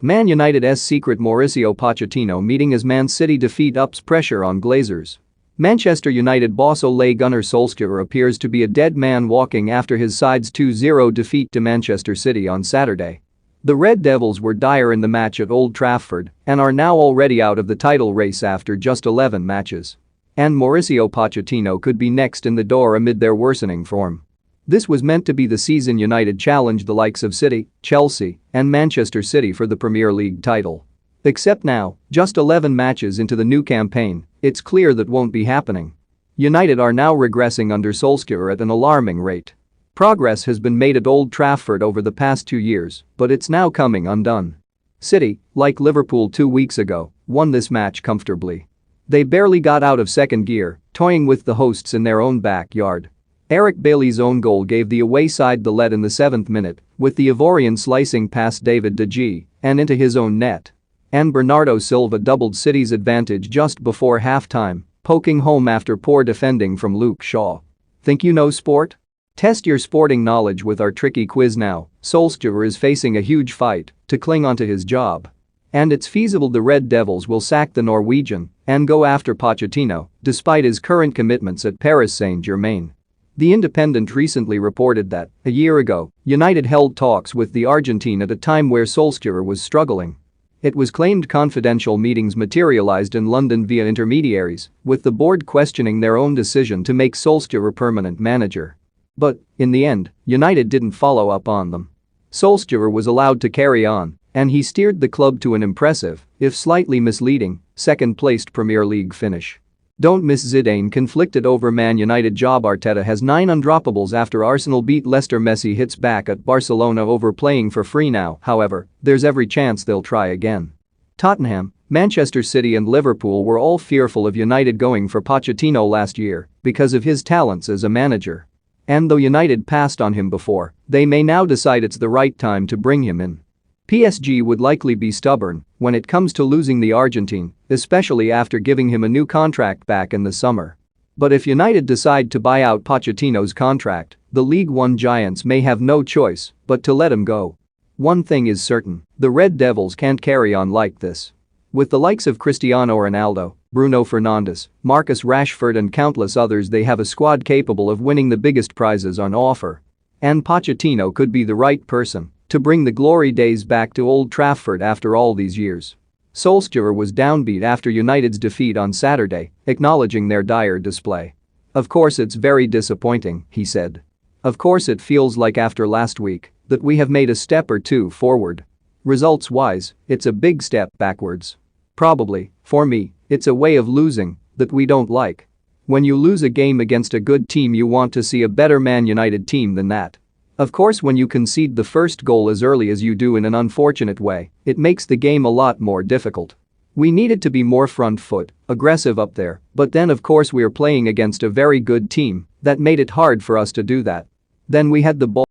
Man United's secret Mauricio Pochettino meeting as Man City defeat ups pressure on Glazers. Manchester United boss Ole Gunnar Solskjaer appears to be a dead man walking after his side's 2-0 defeat to Manchester City on Saturday. The Red Devils were dire in the match at Old Trafford and are now already out of the title race after just 11 matches. And Mauricio Pochettino could be next in the door amid their worsening form. This was meant to be the season United challenged the likes of City, Chelsea, and Manchester City for the Premier League title. Except now, just 11 matches into the new campaign, it's clear that won't be happening. United are now regressing under Solskjaer at an alarming rate. Progress has been made at Old Trafford over the past 2 years, but it's now coming undone. City, like Liverpool 2 weeks ago, won this match comfortably. They barely got out of second gear, toying with the hosts in their own backyard. Eric Bailly's own goal gave the away side the lead in the 7th minute, with the Ivorian slicing past David De Gea and into his own net. And Bernardo Silva doubled City's advantage just before halftime, poking home after poor defending from Luke Shaw. Think you know sport? Test your sporting knowledge with our tricky quiz now. Solskjaer is facing a huge fight to cling onto his job. And it's feasible the Red Devils will sack the Norwegian and go after Pochettino, despite his current commitments at Paris Saint-Germain. The Independent recently reported that, a year ago, United held talks with the Argentine at a time where Solskjaer was struggling. It was claimed confidential meetings materialized in London via intermediaries, with the board questioning their own decision to make Solskjaer a permanent manager. But, in the end, United didn't follow up on them. Solskjaer was allowed to carry on, and he steered the club to an impressive, if slightly misleading, second-placed Premier League finish. Don't miss Zidane conflicted over Man United job. Arteta has 9 undroppables after Arsenal beat Leicester. Messi hits back at Barcelona over playing for free now, however, there's every chance they'll try again. Tottenham, Manchester City and Liverpool were all fearful of United going for Pochettino last year because of his talents as a manager. And though United passed on him before, they may now decide it's the right time to bring him in. PSG would likely be stubborn when it comes to losing the Argentine, especially after giving him a new contract back in the summer. But if United decide to buy out Pochettino's contract, the League One giants may have no choice but to let him go. One thing is certain, the Red Devils can't carry on like this. With the likes of Cristiano Ronaldo, Bruno Fernandes, Marcus Rashford and countless others, they have a squad capable of winning the biggest prizes on offer. And Pochettino could be the right person to bring the glory days back to Old Trafford after all these years. Solskjaer was downbeat after United's defeat on Saturday, acknowledging their dire display. "Of course it's very disappointing," he said. "Of course it feels like after last week that we have made a step or two forward. Results-wise, it's a big step backwards. Probably, for me, it's a way of losing that we don't like. When you lose a game against a good team you want to see a better Man United team than that. Of course when you concede the first goal as early as you do in an unfortunate way, it makes the game a lot more difficult. We needed to be more front foot, aggressive up there, but then of course we are playing against a very good team that made it hard for us to do that. Then we had the ball